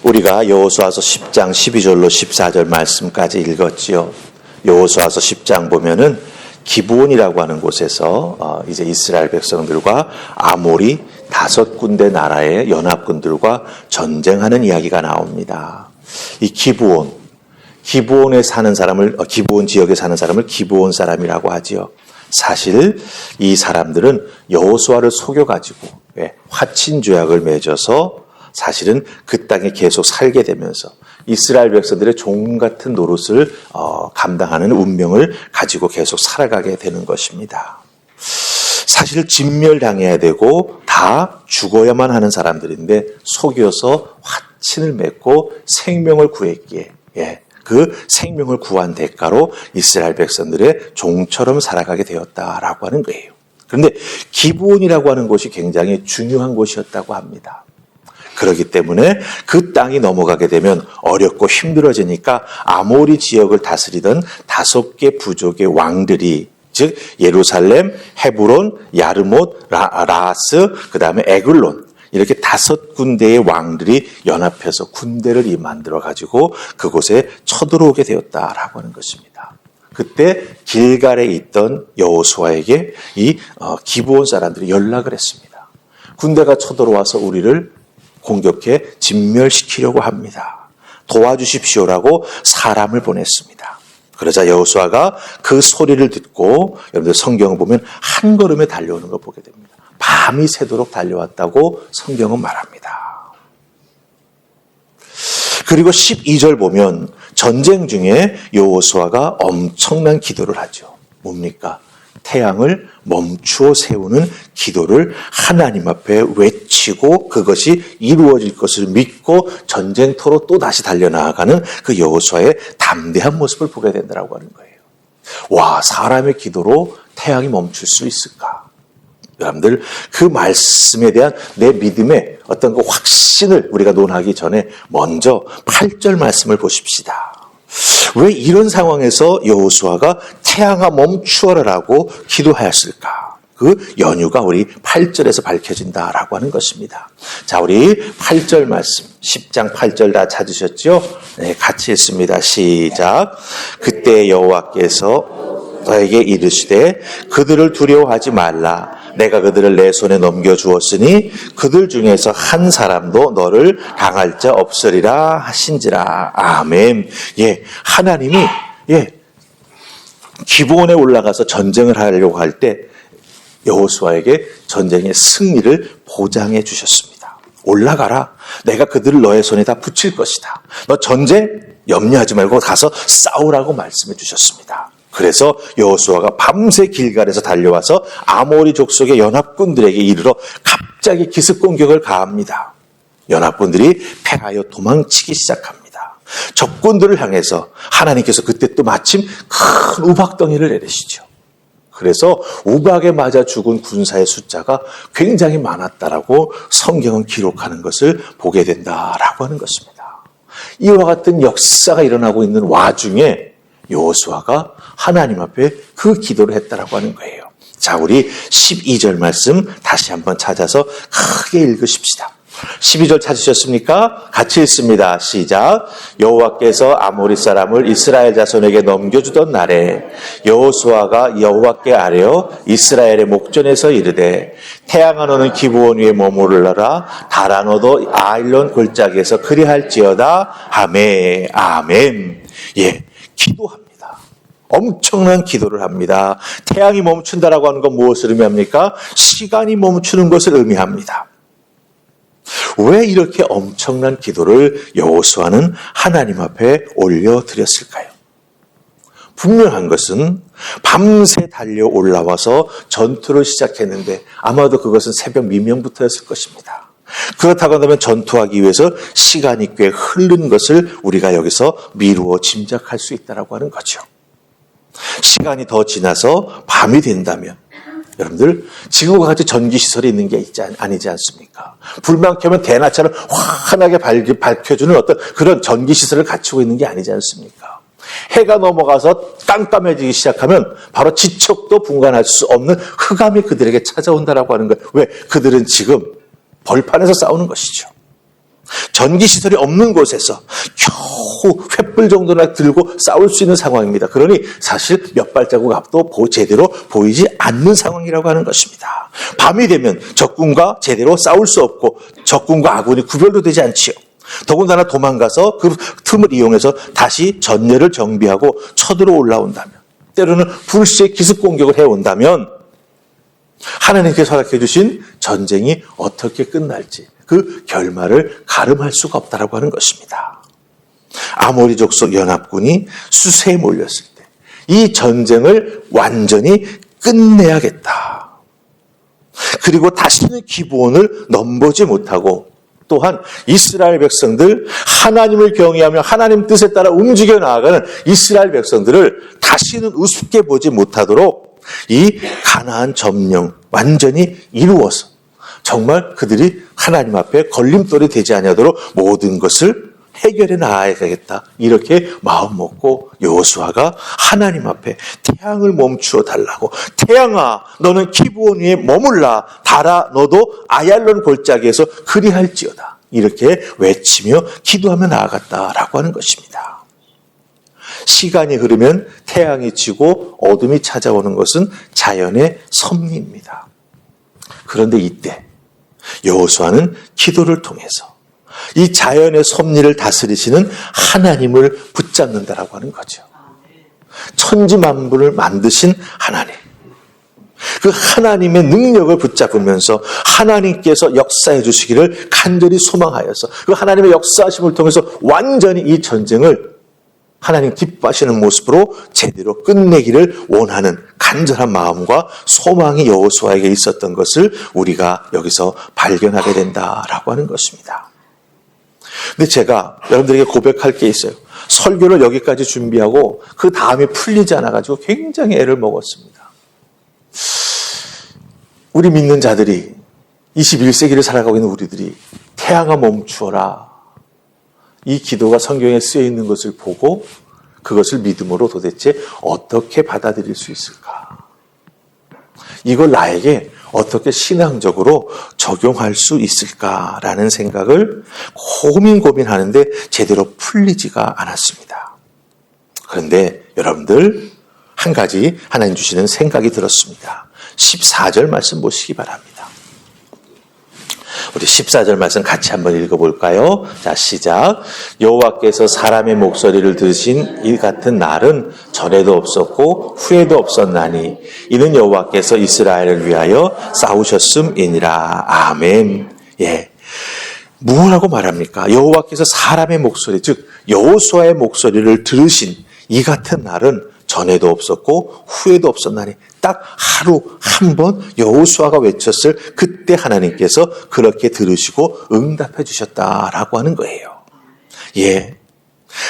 우리가 여호수아서 10장 12절로 14절 말씀까지 읽었지요. 여호수아서 10장 보면은 기브온이라고 하는 곳에서 이제 이스라엘 백성들과 아모리 5군데 나라의 연합군들과 전쟁하는 이야기가 나옵니다. 이 기브온에 사는 사람을 기브온 지역에 사는 사람을 기브온 사람이라고 하지요. 사실 이 사람들은 여호수아를 속여가지고 화친 조약을 맺어서 사실은 그 땅에 계속 살게 되면서 이스라엘 백성들의 종 같은 노릇을 감당하는 운명을 가지고 계속 살아가게 되는 것입니다. 사실 진멸당해야 되고 다 죽어야만 하는 사람들인데 속여서 화친을 맺고 생명을 구했기에 그 생명을 구한 대가로 이스라엘 백성들의 종처럼 살아가게 되었다라고 하는 거예요. 그런데 기브온이라고 하는 곳이 굉장히 중요한 곳이었다고 합니다. 그렇기 때문에 그 땅이 넘어가게 되면 어렵고 힘들어지니까 아모리 지역을 다스리던 5개 부족의 왕들이, 즉 예루살렘, 헤브론, 야르못, 라하스, 그 다음에 에글론, 이렇게 5군데의 왕들이 연합해서 군대를 만들어가지고 그곳에 쳐들어오게 되었다라고 하는 것입니다. 그때 길갈에 있던 여호수아에게 이 기브온 사람들이 연락을 했습니다. 군대가 쳐들어와서 우리를 공격해 진멸시키려고 합니다. 도와주십시오라고 사람을 보냈습니다. 그러자 여호수아가 그 소리를 듣고, 여러분들 성경을 보면 한 걸음에 달려오는 걸 보게 됩니다. 밤이 새도록 달려왔다고 성경은 말합니다. 그리고 12절 보면 전쟁 중에 여호수아가 엄청난 기도를 하죠. 뭡니까? 태양을 멈추어 세우는 기도를 하나님 앞에 외치고 그것이 이루어질 것을 믿고 전쟁터로 또 다시 달려나가는 그 여호수아의 담대한 모습을 보게 된다고 하는 거예요. 와, 사람의 기도로 태양이 멈출 수 있을까? 여러분들, 그 말씀에 대한 내 믿음의 어떤 그 확신을 우리가 논하기 전에 먼저 8절 말씀을 보십시다. 왜 이런 상황에서 여호수아가 태양아 멈추어라라고 기도하였을까? 그 연유가 우리 8절에서 밝혀진다라고 하는 것입니다. 자, 우리 8절 말씀, 10장 8절 다 찾으셨죠? 네, 같이 읽습니다. 시작. 그때 여호와께서 너에게 이르시되 그들을 두려워하지 말라. 내가 그들을 내 손에 넘겨주었으니 그들 중에서 한 사람도 너를 당할 자 없으리라 하신지라. 아멘. 하나님이 기브온에 올라가서 전쟁을 하려고 할 때 여호수아에게 전쟁의 승리를 보장해 주셨습니다. 올라가라. 내가 그들을 너의 손에 다 붙일 것이다. 너 전쟁 염려하지 말고 가서 싸우라고 말씀해 주셨습니다. 그래서 여호수아가 밤새 길갈에서 달려와서 아모리 족속의 연합군들에게 이르러 갑자기 기습 공격을 가합니다. 연합군들이 패하여 도망치기 시작합니다. 적군들을 향해서 하나님께서 그때 또 마침 큰 우박덩이를 내리시죠. 그래서 우박에 맞아 죽은 군사의 숫자가 굉장히 많았다라고 성경은 기록하는 것을 보게 된다라고 하는 것입니다. 이와 같은 역사가 일어나고 있는 와중에 여호수아가 하나님 앞에 그 기도를 했다라고 하는 거예요. 자, 우리 12절 말씀 다시 한번 찾아서 크게 읽으십시다. 12절 찾으셨습니까? 같이 읽습니다. 시작. 여호와께서 아모리 사람을 이스라엘 자손에게 넘겨주던 날에 여호수아가 여호와께 아뢰어 이스라엘의 목전에서 이르되 태양아 너는 기브온 위에 머무르라. 달아 너도 아일론 골짜기에서 그리할지어다. 아멘. 아멘. 기도합니다. 엄청난 기도를 합니다. 태양이 멈춘다라고 하는 건 무엇을 의미합니까? 시간이 멈추는 것을 의미합니다. 왜 이렇게 엄청난 기도를 여호수아는 하나님 앞에 올려드렸을까요? 분명한 것은 밤새 달려 올라와서 전투를 시작했는데 아마도 그것은 새벽 미명부터였을 것입니다. 그렇다고 한다면 전투하기 위해서 시간이 꽤 흐른 것을 우리가 여기서 미루어 짐작할 수 있다고 하는 거죠. 시간이 더 지나서 밤이 된다면 여러분들 지금과 같이 전기시설이 있는 게 아니지 않습니까? 불만 켜면 대낮처럼 환하게 밝혀주는 어떤 그런 전기시설을 갖추고 있는 게 아니지 않습니까? 해가 넘어가서 깜깜해지기 시작하면 바로 지척도 분간할 수 없는 흑암이 그들에게 찾아온다라고 하는 거예요. 왜? 그들은 지금 벌판에서 싸우는 것이죠. 전기시설이 없는 곳에서 겨우 횃불 정도나 들고 싸울 수 있는 상황입니다. 그러니 사실 몇 발자국 앞도 제대로 보이지 않는 상황이라고 하는 것입니다. 밤이 되면 적군과 제대로 싸울 수 없고 적군과 아군이 구별도 되지 않지요. 더군다나 도망가서 그 틈을 이용해서 다시 전열을 정비하고 쳐들어 올라온다면, 때로는 불시에 기습 공격을 해온다면 하나님께서 허락해 주신 전쟁이 어떻게 끝날지 그 결말을 가름할 수가 없다라고 하는 것입니다. 아모리 족속 연합군이 수세에 몰렸을 때 이 전쟁을 완전히 끝내야겠다. 그리고 다시는 기브온을 넘보지 못하고, 또한 이스라엘 백성들, 하나님을 경외하며 하나님 뜻에 따라 움직여 나아가는 이스라엘 백성들을 다시는 우습게 보지 못하도록 이 가나안 점령 완전히 이루어서 정말 그들이 하나님 앞에 걸림돌이 되지 아니하도록 모든 것을 해결해 나가야겠다. 이렇게 마음 먹고 여호수아가 하나님 앞에 태양을 멈추어 달라고, 태양아 너는 기브온 위에 머물라, 달아 너도 아얄론 골짜기에서 그리할지어다, 이렇게 외치며 기도하며 나아갔다라고 하는 것입니다. 시간이 흐르면 태양이 지고 어둠이 찾아오는 것은 자연의 섭리입니다. 그런데 이때 여호수아는 기도를 통해서 이 자연의 섭리를 다스리시는 하나님을 붙잡는다라고 하는 거죠. 천지만물을 만드신 하나님, 그 하나님의 능력을 붙잡으면서 하나님께서 역사해 주시기를 간절히 소망하여서 그 하나님의 역사하심을 통해서 완전히 이 전쟁을 하나님 기뻐하시는 모습으로 제대로 끝내기를 원하는 간절한 마음과 소망이 여호수아에게 있었던 것을 우리가 여기서 발견하게 된다라고 하는 것입니다. 근데 제가 여러분들에게 고백할 게 있어요. 설교를 여기까지 준비하고 그 다음에 풀리지 않아가지고 굉장히 애를 먹었습니다. 우리 믿는 자들이, 21세기를 살아가고 있는 우리들이 태양아 멈추어라, 이 기도가 성경에 쓰여 있는 것을 보고 그것을 믿음으로 도대체 어떻게 받아들일 수 있을까? 이걸 나에게 어떻게 신앙적으로 적용할 수 있을까라는 생각을 고민하는데 제대로 풀리지가 않았습니다. 그런데 여러분들, 한 가지 하나님 주시는 생각이 들었습니다. 14절 말씀 보시기 바랍니다. 우리 14절 말씀 같이 한번 읽어볼까요? 자, 시작. 여호와께서 사람의 목소리를 들으신 이 같은 날은 전에도 없었고 후에도 없었나니 이는 여호와께서 이스라엘을 위하여 싸우셨음이니라. 아멘. 예. 무엇라고 말합니까? 여호와께서 사람의 목소리, 즉 여호수아의 목소리를 들으신 이 같은 날은 전에도 없었고 후에도 없었나니, 딱 하루 한 번 여호수아가 외쳤을 그때 하나님께서 그렇게 들으시고 응답해 주셨다라고 하는 거예요. 예,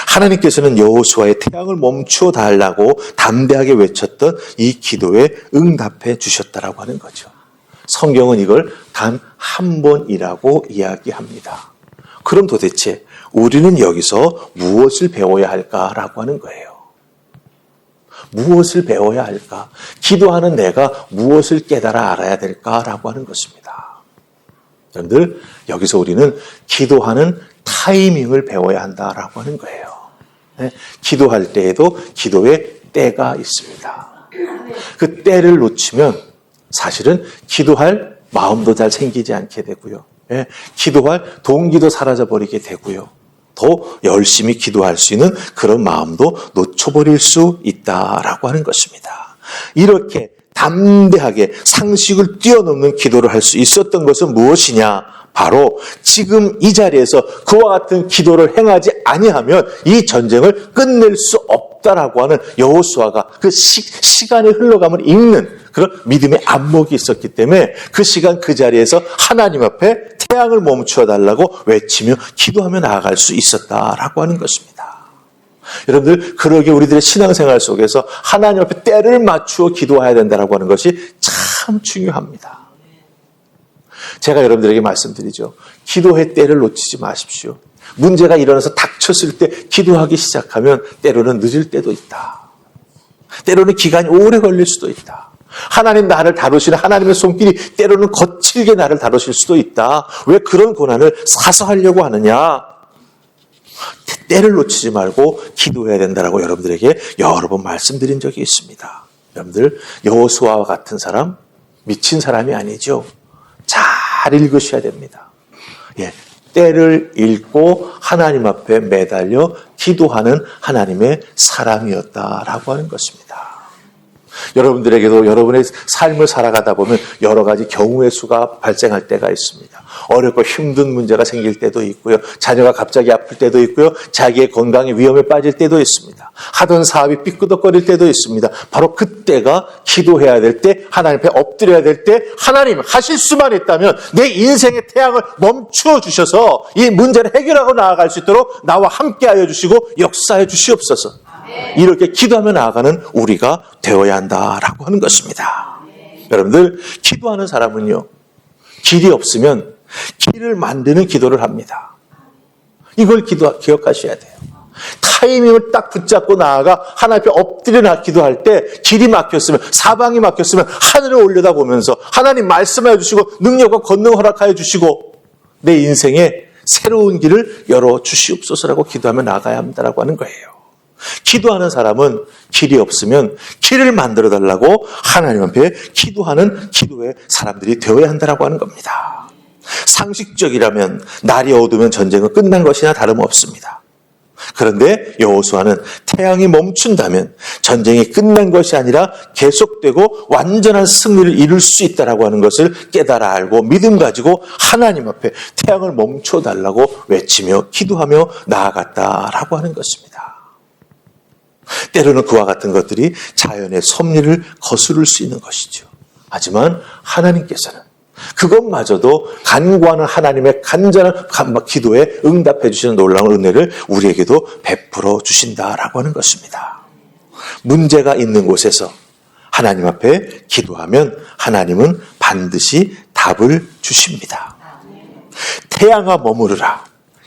하나님께서는 여호수아의 태양을 멈추어 달라고 담대하게 외쳤던 이 기도에 응답해 주셨다라고 하는 거죠. 성경은 이걸 단 한 번이라고 이야기합니다. 그럼 도대체 우리는 여기서 무엇을 배워야 할까라고 하는 거예요. 무엇을 배워야 할까? 기도하는 내가 무엇을 깨달아 알아야 될까라고 하는 것입니다. 여러분들, 여기서 우리는 기도하는 타이밍을 배워야 한다라고 하는 거예요. 네? 기도할 때에도 기도의 때가 있습니다. 그 때를 놓치면 사실은 기도할 마음도 잘 생기지 않게 되고요. 네? 기도할 동기도 사라져버리게 되고요. 더 열심히 기도할 수 있는 그런 마음도 놓쳐버릴 수 있다라고 하는 것입니다. 이렇게 담대하게 상식을 뛰어넘는 기도를 할 수 있었던 것은 무엇이냐? 바로 지금 이 자리에서 그와 같은 기도를 행하지 아니하면 이 전쟁을 끝낼 수 없다라고 하는 여호수아가 그 시간의 흘러감을 읽는 그런 믿음의 안목이 있었기 때문에 그 시간 그 자리에서 하나님 앞에 태양을 멈추어 달라고 외치며 기도하며 나아갈 수 있었다라고 하는 것입니다. 여러분들, 그러게 우리들의 신앙생활 속에서 하나님 앞에 때를 맞추어 기도해야 된다라고 하는 것이 참 중요합니다. 제가 여러분들에게 말씀드리죠. 기도의 때를 놓치지 마십시오. 문제가 일어나서 닥쳤을 때 기도하기 시작하면 때로는 늦을 때도 있다. 때로는 기간이 오래 걸릴 수도 있다. 하나님 나를 다루시는 하나님의 손길이 때로는 거칠게 나를 다루실 수도 있다. 왜 그런 고난을 사서 하려고 하느냐? 때를 놓치지 말고 기도해야 된다라고 여러분들에게 여러 번 말씀드린 적이 있습니다. 여러분들, 여호수아와 같은 사람, 미친 사람이 아니죠. 잘 읽으셔야 됩니다. 예, 때를 읽고 하나님 앞에 매달려 기도하는 하나님의 사람이었다라고 하는 것입니다. 여러분들에게도 여러분의 삶을 살아가다 보면 여러 가지 경우의 수가 발생할 때가 있습니다. 어렵고 힘든 문제가 생길 때도 있고요. 자녀가 갑자기 아플 때도 있고요. 자기의 건강에 위험에 빠질 때도 있습니다. 하던 사업이 삐끄덕거릴 때도 있습니다. 바로 그때가 기도해야 될 때, 하나님 앞에 엎드려야 될 때, 하나님 하실 수만 있다면 내 인생의 태양을 멈추어 주셔서 이 문제를 해결하고 나아갈 수 있도록 나와 함께하여 주시고 역사해 주시옵소서. 이렇게 기도하며 나아가는 우리가 되어야 한다라고 하는 것입니다. 여러분들, 기도하는 사람은요, 길이 없으면 길을 만드는 기도를 합니다. 이걸 기억하셔야 돼요. 타이밍을 딱 붙잡고 나아가 하나님 앞에 엎드려 기도할 때 길이 막혔으면, 사방이 막혔으면 하늘을 올려다보면서 하나님 말씀하여 주시고 능력과 권능 허락하여 주시고 내 인생에 새로운 길을 열어주시옵소서라고 기도하며 나아가야 합니다라고 하는 거예요. 기도하는 사람은 길이 없으면 길을 만들어 달라고 하나님 앞에 기도하는 기도의 사람들이 되어야 한다라고 하는 겁니다. 상식적이라면 날이 어두우면 전쟁은 끝난 것이나 다름없습니다. 그런데 여호수아는 태양이 멈춘다면 전쟁이 끝난 것이 아니라 계속되고 완전한 승리를 이룰 수 있다라고 하는 것을 깨달아 알고 믿음 가지고 하나님 앞에 태양을 멈춰 달라고 외치며 기도하며 나아갔다라고 하는 것입니다. 때로는 그와 같은 것들이 자연의 섭리를 거스를 수 있는 것이죠. 하지만 하나님께서는 그것마저도 간구하는 하나님의 간절한 기도에 응답해 주시는 놀라운 은혜를 우리에게도 베풀어 주신다라고 하는 것입니다. 문제가 있는 곳에서 하나님 앞에 기도하면 하나님은 반드시 답을 주십니다. 태양아 머무르라.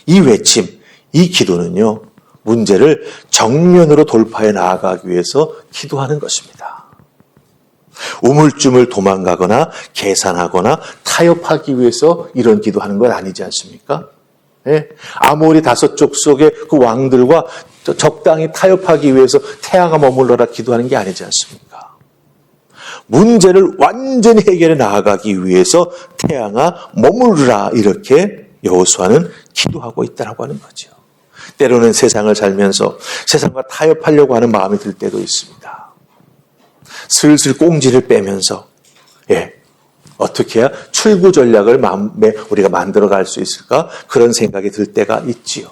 이 외침, 이 기도는요, 문제를 정면으로 돌파해 나아가기 위해서 기도하는 것입니다. 우물쭈물 도망가거나 계산하거나 타협하기 위해서 이런 기도하는 건 아니지 않습니까? 네? 아모리 5족 속의 그 왕들과 적당히 타협하기 위해서 태양아 머물러라 기도하는 게 아니지 않습니까? 문제를 완전히 해결해 나아가기 위해서 태양아 머무르라 이렇게 여호수아는 기도하고 있다고 하는 거죠. 때로는 세상을 살면서 세상과 타협하려고 하는 마음이 들 때도 있습니다. 슬슬 꽁지를 빼면서 어떻게 해야 출구 전략을 마음에 우리가 만들어갈 수 있을까? 그런 생각이 들 때가 있지요.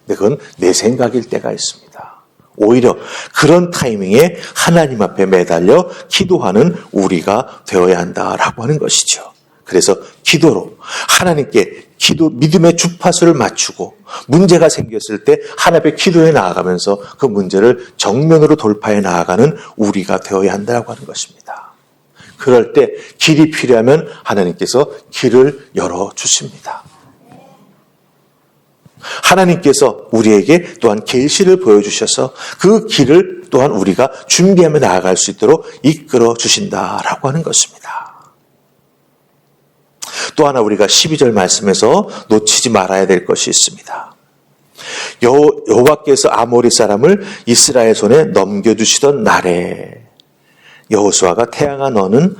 근데 그건 내 생각일 때가 있습니다. 오히려 그런 타이밍에 하나님 앞에 매달려 기도하는 우리가 되어야 한다라고 하는 것이죠. 그래서 기도로 하나님께 믿음의 주파수를 맞추고 문제가 생겼을 때 하나님 앞에 기도해 나아가면서 그 문제를 정면으로 돌파해 나아가는 우리가 되어야 한다고 하는 것입니다. 그럴 때 길이 필요하면 하나님께서 길을 열어주십니다. 하나님께서 우리에게 또한 계시를 보여주셔서 그 길을 또한 우리가 준비하며 나아갈 수 있도록 이끌어 주신다라고 하는 것입니다. 또 하나 우리가 12절 말씀에서 놓치지 말아야 될 것이 있습니다. 여호와께서 아모리 사람을 이스라엘 손에 넘겨주시던 날에 여호수아가 태양아 너는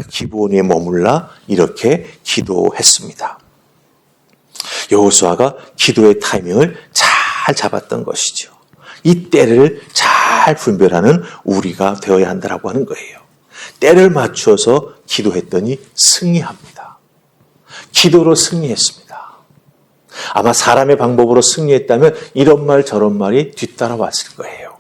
기브온 위에 머물라 이렇게 기도했습니다. 여호수아가 기도의 타이밍을 잘 잡았던 것이죠. 이 때를 잘 분별하는 우리가 되어야 한다고 하는 거예요. 때를 맞추어서 기도했더니 승리합니다. 기도로 승리했습니다. 아마 사람의 방법으로 승리했다면 이런 말 저런 말이 뒤따라왔을 거예요.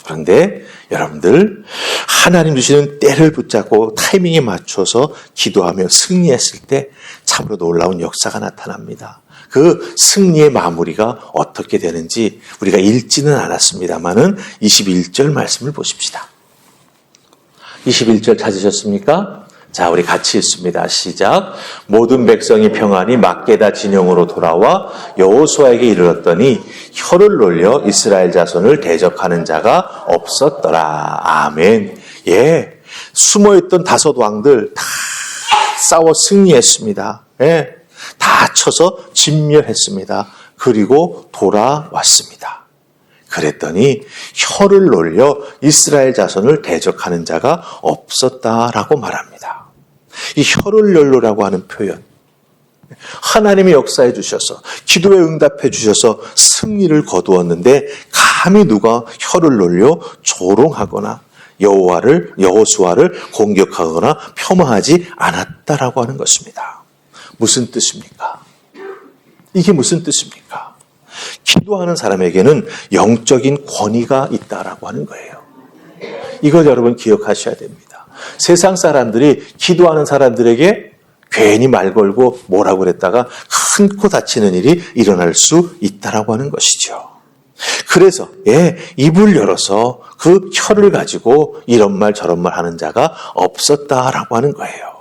그런데 여러분들 하나님 주시는 때를 붙잡고 타이밍에 맞춰서 기도하며 승리했을 때 참으로 놀라운 역사가 나타납니다. 그 승리의 마무리가 어떻게 되는지 우리가 읽지는 않았습니다만은 21절 말씀을 보십시다. 21절 찾으셨습니까? 자, 우리 같이 읽습니다. 시작. 모든 백성이 평안히 막게다 진영으로 돌아와 여호수아에게 이르렀더니 혀를 놀려 이스라엘 자손을 대적하는 자가 없었더라. 아멘. 숨어있던 5 왕들 다 싸워 승리했습니다. 예, 다 쳐서 진멸했습니다. 그리고 돌아왔습니다. 그랬더니 혀를 놀려 이스라엘 자손을 대적하는 자가 없었다라고 말합니다. 이 혀를 놀려라고 하는 표현, 하나님이 역사해 주셔서 기도에 응답해 주셔서 승리를 거두었는데 감히 누가 혀를 놀려 조롱하거나 여호수아를 공격하거나 폄하하지 않았다라고 하는 것입니다. 무슨 뜻입니까? 이게 무슨 뜻입니까? 기도하는 사람에게는 영적인 권위가 있다라고 하는 거예요. 이걸 여러분 기억하셔야 됩니다. 세상 사람들이 기도하는 사람들에게 괜히 말 걸고 뭐라고 그랬다가 큰 코 다치는 일이 일어날 수 있다라고 하는 것이죠. 그래서 입을 열어서 그 혀를 가지고 이런 말 저런 말 하는 자가 없었다라고 하는 거예요.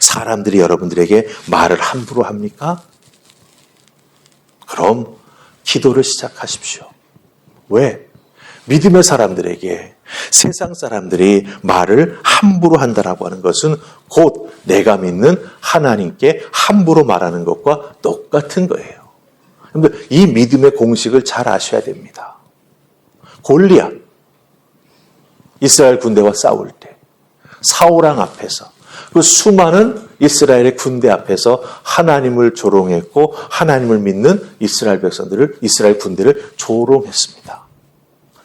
사람들이 여러분들에게 말을 함부로 합니까? 그럼 기도를 시작하십시오. 왜? 믿음의 사람들에게 세상 사람들이 말을 함부로 한다라고 하는 것은 곧 내가 믿는 하나님께 함부로 말하는 것과 똑같은 거예요. 그런데 이 믿음의 공식을 잘 아셔야 됩니다. 골리앗, 이스라엘 군대와 싸울 때 사울왕 앞에서 그 수많은 이스라엘의 군대 앞에서 하나님을 조롱했고 하나님을 믿는 이스라엘 백성들을, 이스라엘 군대를 조롱했습니다.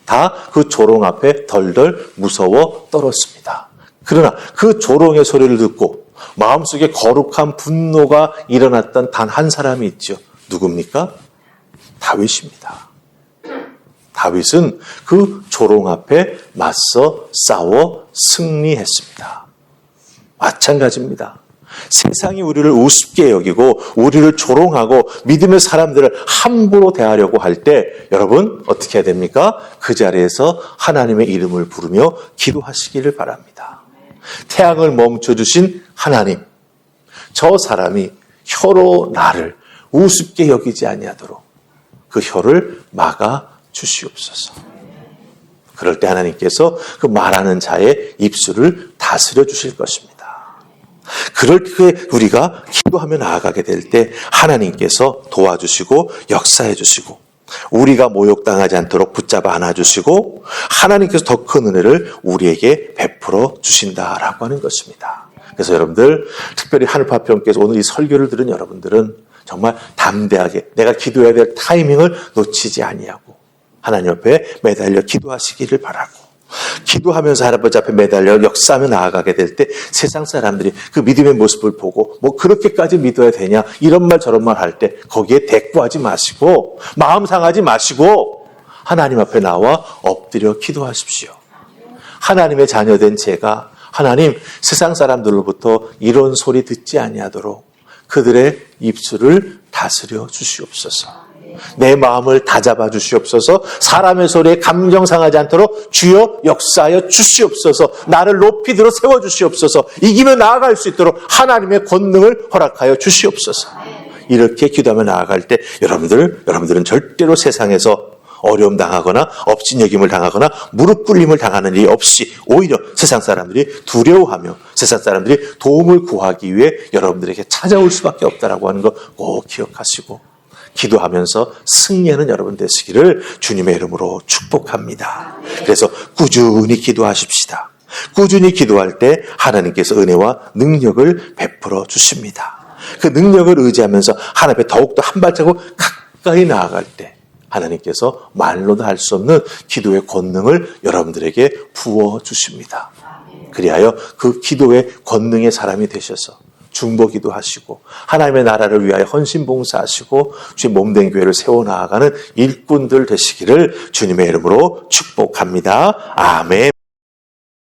다 그 조롱 앞에 덜덜 무서워 떨었습니다. 그러나 그 조롱의 소리를 듣고 마음속에 거룩한 분노가 일어났던 단 한 사람이 있죠. 누굽니까? 다윗입니다. 다윗은 그 조롱 앞에 맞서 싸워 승리했습니다. 마찬가지입니다. 세상이 우리를 우습게 여기고 우리를 조롱하고 믿음의 사람들을 함부로 대하려고 할 때 여러분 어떻게 해야 됩니까? 그 자리에서 하나님의 이름을 부르며 기도하시기를 바랍니다. 태양을 멈춰주신 하나님, 저 사람이 혀로 나를 우습게 여기지 아니하도록 그 혀를 막아 주시옵소서. 그럴 때 하나님께서 그 말하는 자의 입술을 다스려 주실 것입니다. 그럴 때 우리가 기도하며 나아가게 될 때 하나님께서 도와주시고 역사해 주시고 우리가 모욕당하지 않도록 붙잡아 안아주시고 하나님께서 더 큰 은혜를 우리에게 베풀어 주신다라고 하는 것입니다. 그래서 여러분들, 특별히 하늘파평께서 오늘 이 설교를 들은 여러분들은 정말 담대하게 내가 기도해야 될 타이밍을 놓치지 아니하고 하나님 앞에 매달려 기도하시기를 바라고, 기도하면서 할아버지 앞에 매달려 역사하며 나아가게 될 때 세상 사람들이 그 믿음의 모습을 보고 뭐 그렇게까지 믿어야 되냐 이런 말 저런 말 할 때 거기에 대꾸하지 마시고 마음 상하지 마시고 하나님 앞에 나와 엎드려 기도하십시오. 하나님의 자녀된 제가 하나님 세상 사람들로부터 이런 소리 듣지 아니하도록 그들의 입술을 다스려 주시옵소서. 내 마음을 다잡아 주시옵소서. 사람의 소리에 감정 상하지 않도록 주여 역사하여 주시옵소서. 나를 높이 들어 세워 주시옵소서. 이기며 나아갈 수 있도록 하나님의 권능을 허락하여 주시옵소서. 이렇게 기도하며 나아갈 때 여러분들은 절대로 세상에서 어려움 당하거나 업신여김을 당하거나 무릎 꿇림을 당하는 일이 없이 오히려 세상 사람들이 두려워하며 세상 사람들이 도움을 구하기 위해 여러분들에게 찾아올 수밖에 없다라고 하는 거 꼭 기억하시고 기도하면서 승리하는 여러분 되시기를 주님의 이름으로 축복합니다. 그래서 꾸준히 기도하십시다. 꾸준히 기도할 때 하나님께서 은혜와 능력을 베풀어 주십니다. 그 능력을 의지하면서 하나님 앞에 더욱더 한 발자국 가까이 나아갈 때 하나님께서 말로도 할 수 없는 기도의 권능을 여러분들에게 부어주십니다. 그리하여 그 기도의 권능의 사람이 되셔서 중보기도 하시고 하나님의 나라를 위하여 헌신봉사하시고 주의 몸된 교회를 세워나가는 일꾼들 되시기를 주님의 이름으로 축복합니다. 아멘.